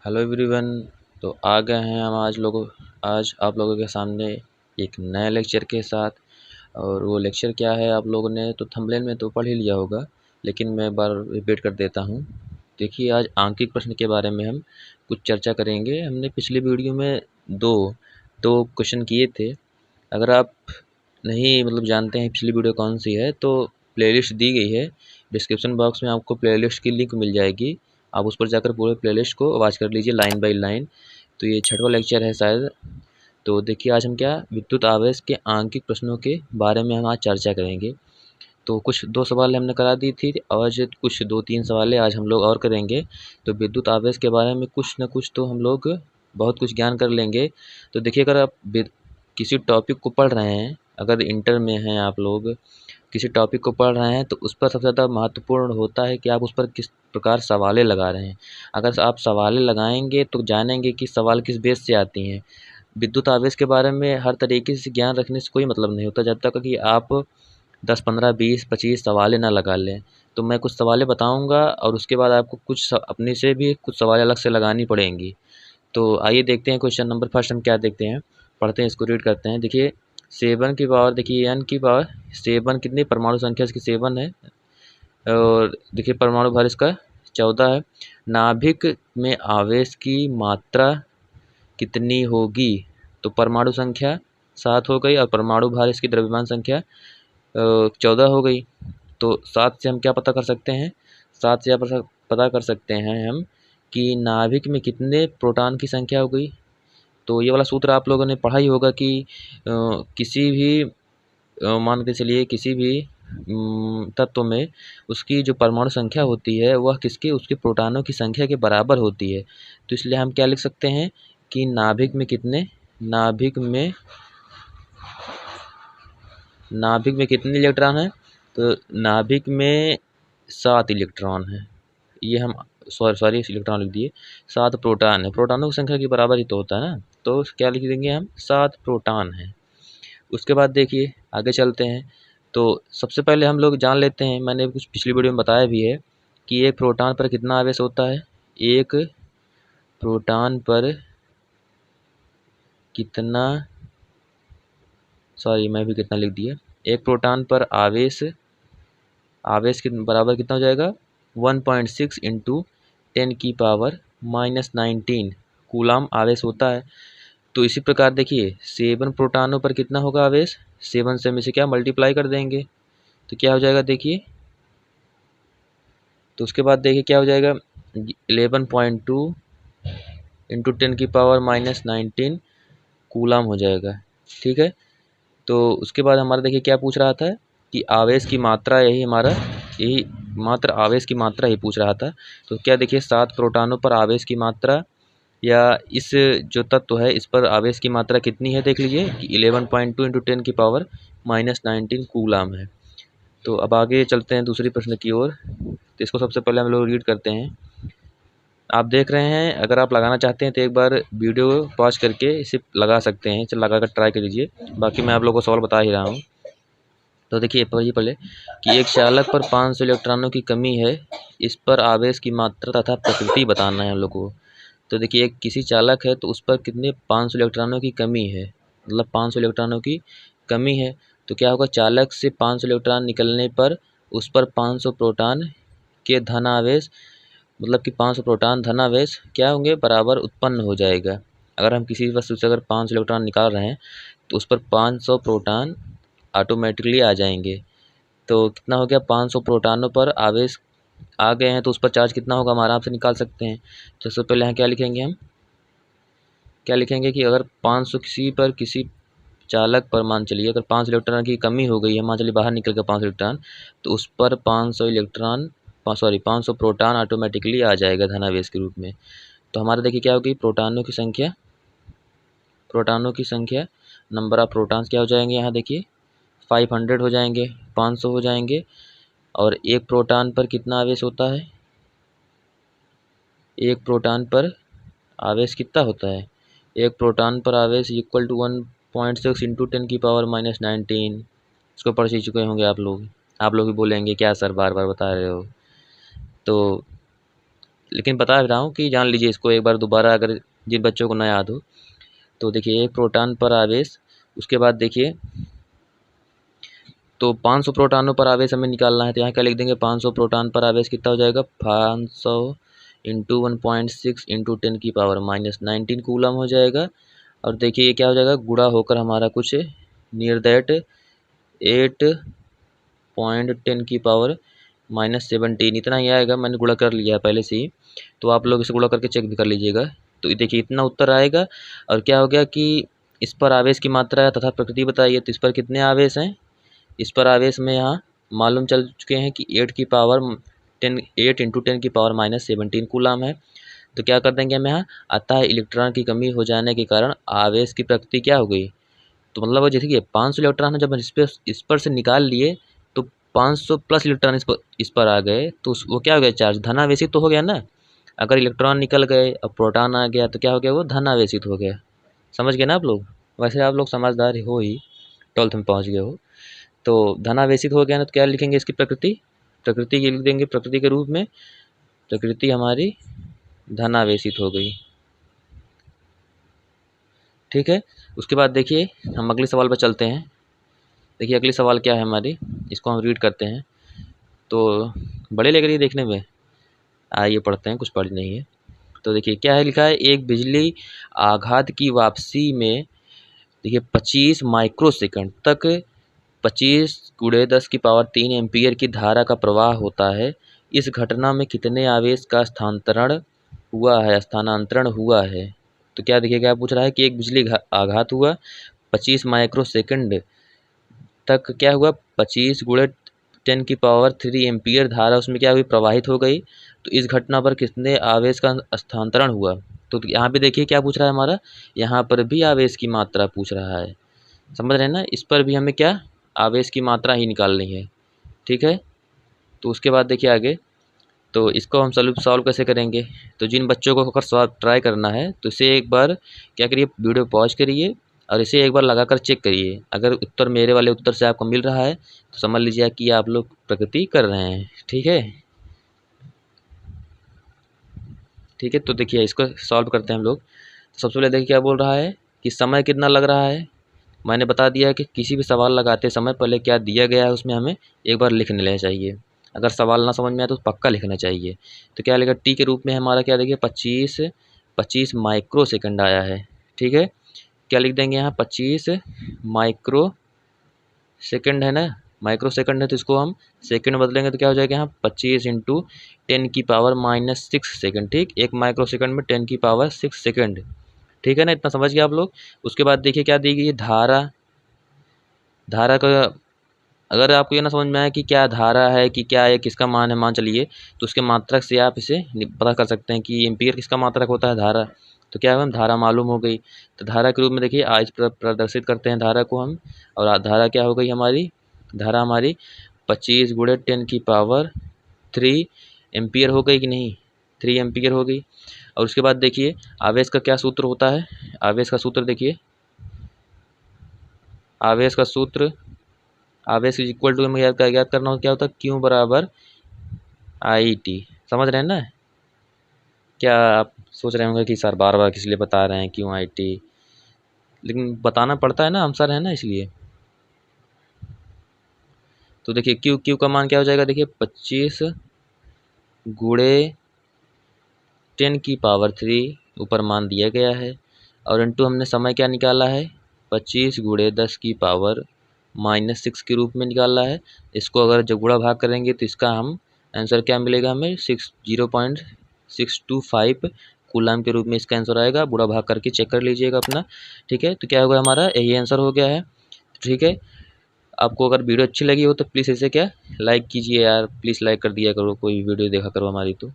Hello everyone. तो आ गए हैं हम आज आप लोगों के सामने एक नए लेक्चर के साथ। और वो लेक्चर क्या है, आप लोगों ने तो थंबनेल में तो पढ़ ही लिया होगा, लेकिन मैं एक बार रिपीट कर देता हूँ। देखिए, आज आंकिक प्रश्न के बारे में हम कुछ चर्चा करेंगे। हमने पिछली वीडियो में दो दो क्वेश्चन किए थे। अगर आप नहीं जानते हैं पिछली वीडियो कौन सी है, तो प्लेलिस्ट दी गई है डिस्क्रिप्शन बॉक्स में, आपको प्लेलिस्ट की लिंक मिल जाएगी। आप उस पर जाकर पूरे प्लेलिस्ट को वॉच कर लीजिए लाइन बाय लाइन। तो ये छठवां लेक्चर है शायद। तो देखिए, आज हम विद्युत आवेश के आंकिक प्रश्नों के बारे में हम आज चर्चा करेंगे। तो कुछ दो सवाल हमने करा दी थी, आज कुछ दो तीन सवाल आज हम लोग और करेंगे। तो विद्युत आवेश के बारे में कुछ न कुछ तो हम लोग बहुत कुछ ज्ञान कर लेंगे। तो देखिए, अगर आप किसी टॉपिक को पढ़ रहे हैं, अगर इंटर में हैं आप लोग, किसी टॉपिक को पढ़ रहे हैं, तो उस पर सबसे ज़्यादा महत्वपूर्ण होता है कि आप उस पर किस प्रकार सवालें लगा रहे हैं। अगर आप सवालें लगाएंगे तो जानेंगे कि सवाल किस बेस से आती हैं। विद्युत आवेश के बारे में हर तरीके से ज्ञान रखने से कोई मतलब नहीं होता जब तक कि आप 10, 15, 20, 25 सवालें ना लगा लें। तो मैं कुछ सवालें बताऊंगा और उसके बाद आपको कुछ अपने से भी कुछ सवालें अलग से लगानी पड़ेंगी। तो आइए देखते हैं क्वेश्चन नंबर फर्स्ट हम क्या देखते हैं, पढ़ते हैं, इसको रीड करते हैं। देखिए, 7 की पावर, देखिए n की पावर 7 कितनी परमाणु संख्या इसकी 7 है। और देखिए, परमाणु भार इसका 14 है। नाभिक में आवेश की मात्रा कितनी होगी? तो परमाणु संख्या 7 हो गई और परमाणु भार इसकी द्रव्यमान संख्या 14 हो गई। तो 7 से हम क्या पता कर सकते हैं? 7 से पता कर सकते हैं हम कि नाभिक में कितने प्रोटॉन की संख्या हो गई। तो ये वाला सूत्र आप लोगों ने पढ़ा ही होगा कि किसी भी मान के चलिए किसी भी तत्व में उसकी जो परमाणु संख्या होती है वह उसके प्रोटॉनों की संख्या के बराबर होती है। तो इसलिए हम क्या लिख सकते हैं कि नाभिक में कितने इलेक्ट्रॉन हैं? तो नाभिक में 7 इलेक्ट्रॉन हैं। ये हम सॉरी इलेक्ट्रॉन लिख दिए, 7 प्रोटॉन है। प्रोटॉनों की संख्या के बराबर ही तो होता है ना, तो क्या लिख देंगे हम? 7 प्रोटॉन हैं। उसके बाद देखिए, आगे चलते हैं। तो सबसे पहले हम लोग जान लेते हैं, मैंने कुछ पिछली वीडियो में बताया भी है कि एक प्रोटॉन पर कितना आवेश होता है। एक प्रोटॉन पर कितना, कितना लिख दिया। एक प्रोटॉन पर आवेश के बराबर कितना हो जाएगा? 1.6 इंटू 10⁻⁻19 कूलाम आवेश होता है। तो इसी प्रकार देखिए, 7 प्रोटॉनों पर कितना होगा आवेश? 7 से हम इसे क्या मल्टीप्लाई कर देंगे, तो क्या हो जाएगा देखिए। तो उसके बाद देखिए क्या हो जाएगा, 11.2 इंटू 10⁻⁻19 कूलाम हो जाएगा। ठीक है। तो उसके बाद हमारा देखिए क्या पूछ रहा था कि आवेश की मात्रा, यही मात्र आवेश की मात्रा ही पूछ रहा था। तो क्या देखिए, 7 प्रोटॉनों पर आवेश की मात्रा, या इस जो तत्व है इस पर आवेश की मात्रा कितनी है, देख लीजिए कि 11.2 इंटू 10⁻⁻19 कूलाम है। तो अब आगे चलते हैं दूसरी प्रश्न की ओर। तो इसको सबसे पहले हम लोग रीड करते हैं। आप देख रहे हैं, अगर आप लगाना चाहते हैं तो एक बार वीडियो पॉज करके इसे लगा सकते हैं, चल लगा कर ट्राई कर लीजिए। बाकी मैं आप लोगों को सवाल बता ही रहा हूँ। तो देखिए पहले कि एक चालक पर 500 इलेक्ट्रॉनों की कमी है, इस पर आवेश की मात्रा तथा प्रकृति बताना है हम लोग को। तो देखिए, एक किसी चालक है तो उस पर कितने 500 इलेक्ट्रॉनों की कमी है, 500 इलेक्ट्रॉनों की कमी है। तो क्या होगा, चालक से 500 इलेक्ट्रॉन निकलने पर उस पर 500 प्रोटॉन के धन आवेश, कि 500 प्रोटॉन धन आवेश क्या होंगे, बराबर उत्पन्न हो जाएगा। अगर हम किसी वस्तु से अगर 500 इलेक्ट्रॉन निकाल रहे हैं तो उस पर 500 प्रोटॉन ऑटोमेटिकली आ जाएंगे। तो कितना हो गया, 500 प्रोटॉनों पर आवेश आ गए हैं, तो उस पर चार्ज कितना होगा हम आराम से निकाल सकते हैं। तो सबसे पहले यहाँ क्या लिखेंगे कि अगर 500 किसी चालक पर, मान चलिए अगर 5 इलेक्ट्रॉन की कमी हो गई है, मान चलिए बाहर निकल गया 500 इलेक्ट्रॉन, तो उस पर 500 प्रोटॉन ऑटोमेटिकली आ जाएगा धनावेश के रूप में। तो हमारा देखिए क्या होगी, प्रोटॉनों की संख्या नंबर ऑफ प्रोटॉन्स क्या हो जाएंगे, यहाँ देखिए 500 हो जाएंगे, 500 हो जाएंगे। और एक प्रोटॉन पर कितना आवेश होता है, एक प्रोटॉन पर आवेश कितना होता है, एक प्रोटॉन पर आवेश इक्वल टू 1.6 इंटू 10⁻⁻19। इसको पढ़ चुके होंगे आप लोग भी बोलेंगे क्या सर बार बार बता रहे हो। तो लेकिन बता रहा हूँ कि जान लीजिए इसको एक बार दोबारा, अगर जिन बच्चों को ना याद हो। तो देखिए 1 प्रोटॉन पर आवेश, उसके बाद देखिए तो 500 प्रोटॉनों पर आवेश हमें निकालना है। तो यहाँ क्या लिख देंगे, 500 प्रोटॉन पर आवेश कितना हो जाएगा, 500 इंटू 1.6 इंटू 10⁻⁻19 कूलम हो जाएगा। और देखिए ये क्या हो जाएगा, गुणा होकर हमारा कुछ नियर दैट 8.10⁻⁻17 इतना ही आएगा। मैंने गुणा कर लिया है पहले से ही, तो आप लोग इसे गुणा करके चेक भी कर लीजिएगा। तो देखिए इतना उत्तर आएगा। और क्या हो गया कि इस पर आवेश की मात्रा तथा प्रकृति बताइए। तो इस पर कितने आवेश हैं, इस पर आवेश में यहाँ मालूम चल चुके हैं कि 8 इंटू 10⁻⁻17 कूलम है। तो क्या कर देंगे हम यहाँ, अतः इलेक्ट्रॉन की कमी हो जाने के कारण आवेश की प्रकृति क्या हो गई। तो मतलब जैसे कि 500 इलेक्ट्रॉन जब इस पर से निकाल लिए तो 500 प्लस इलेक्ट्रॉन इस पर आ गए, तो वो क्या हो गया, चार्ज धनावेशित तो हो गया ना। अगर इलेक्ट्रॉन निकल गए और प्रोटॉन आ गया तो क्या हो गया, वो धनावेशित हो गया। समझ गए ना आप लोग। वैसे आप लोग समझदार हो ही, 12th में पहुँच गए हो। तो धनावेशित हो गया ना, तो क्या लिखेंगे इसकी प्रकृति, प्रकृति की लिख देंगे प्रकृति के रूप में, प्रकृति हमारी धनावेशित हो गई। ठीक है। उसके बाद देखिए हम अगले सवाल पर चलते हैं। देखिए अगली सवाल क्या है हमारी, इसको हम रीड करते हैं। तो बड़े लग रही है देखने में, आइए पढ़ते हैं, कुछ पढ़ नहीं है। तो देखिए क्या है लिखा है, एक बिजली आघात की वापसी में देखिए 25 माइक्रोसेकंड तक 25 × 10⁻³ एम्पीयर की धारा का प्रवाह होता है। इस घटना में कितने आवेश का स्थानांतरण हुआ है। तो क्या देखिए क्या पूछ रहा है कि एक बिजली आघात हुआ 25 माइक्रोसेकंड तक, क्या हुआ 25 × 10⁻³ एम्पीयर धारा उसमें क्या हुई, प्रवाहित हो गई। तो इस घटना पर कितने आवेश का स्थानांतरण हुआ। तो यहाँ पे देखिए क्या पूछ रहा है हमारा, यहाँ पर भी आवेश की मात्रा पूछ रहा है। समझ रहे हैं ना, इस पर भी हमें क्या आवेश की मात्रा ही निकालनी है। ठीक है। तो उसके बाद देखिए आगे, तो इसको हम सॉल्व कैसे करेंगे। तो जिन बच्चों को अगर सॉल्व ट्राई करना है तो इसे एक बार क्या करिए, वीडियो पॉज करिए और इसे एक बार लगाकर चेक करिए। अगर उत्तर मेरे वाले उत्तर से आपको मिल रहा है तो समझ लीजिए कि आप लोग प्रगति कर रहे हैं। ठीक है। ठीक है। तो देखिए इसको सॉल्व करते हैं हम लोग। सबसे पहले देखिए क्या बोल रहा है कि समय कितना लग रहा है। मैंने बता दिया है कि किसी भी सवाल लगाते समय पहले क्या दिया गया है उसमें हमें एक बार लिख लेना चाहिए। अगर सवाल ना समझ में आए तो पक्का लिखना चाहिए। तो क्या लिखा, टी के रूप में हमारा क्या देखिए 25 माइक्रो सेकंड आया है। ठीक है। क्या लिख देंगे यहाँ 25 माइक्रो सेकंड है ना, माइक्रो सेकंड है तो इसको हम सेकंड बदलेंगे तो क्या हो जाएगा यहाँ 25 इंटू 10⁻⁻6 सेकंड। ठीक, 1 माइक्रो सेकंड में 10⁻6 सेकंड। ठीक है ना, इतना समझ गए आप लोग। उसके बाद देखिए क्या दी गई है, धारा का अगर आपको ये ना समझ में आए कि क्या धारा है कि क्या है, किसका मान है, मान चलिए तो उसके मात्रक से आप इसे पता कर सकते हैं कि एम्पीयर किसका मात्रक होता है, धारा। तो क्या हुआ, धारा मालूम हो गई। तो धारा के रूप में देखिए आज प्रदर्शित करते हैं धारा को हम। और धारा क्या हो गई हमारी, धारा हमारी 25 × 10⁻³ एम्पीयर हो गई कि नहीं, 3 एम्पीयर हो गई। और उसके बाद देखिए आवेश का क्या सूत्र होता है, आवेश का सूत्र देखिए, आवेश का सूत्र, आवेश इज इक्वल टू हमें याद करना हो क्या होता है, Q बराबर IT। समझ रहे हैं ना। क्या आप सोच रहे होंगे कि सर बार बार किस लिए बता रहे हैं क्यों IT, लेकिन बताना पड़ता है ना, हम सर है ना इसलिए। तो देखिए Q का मान क्या हो जाएगा, देखिए 25 × 10⁻³ ऊपर मान दिया गया है और इंटू हमने समय क्या निकाला है 25 × 10⁻⁻6 के रूप में निकाला है। इसको अगर जब गुणा भाग करेंगे तो इसका हम आंसर क्या मिलेगा हमें 0.625 कूलम के रूप में इसका आंसर आएगा। बुरा भाग करके चेक कर लीजिएगा अपना। ठीक है। तो क्या होगा हमारा यही आंसर हो गया है। ठीक है। आपको अगर वीडियो अच्छी लगी हो तो प्लीज़ इसे क्या लाइक कीजिए यार, प्लीज़ लाइक कर दिया करो, कोई वीडियो देखा करो हमारी तो।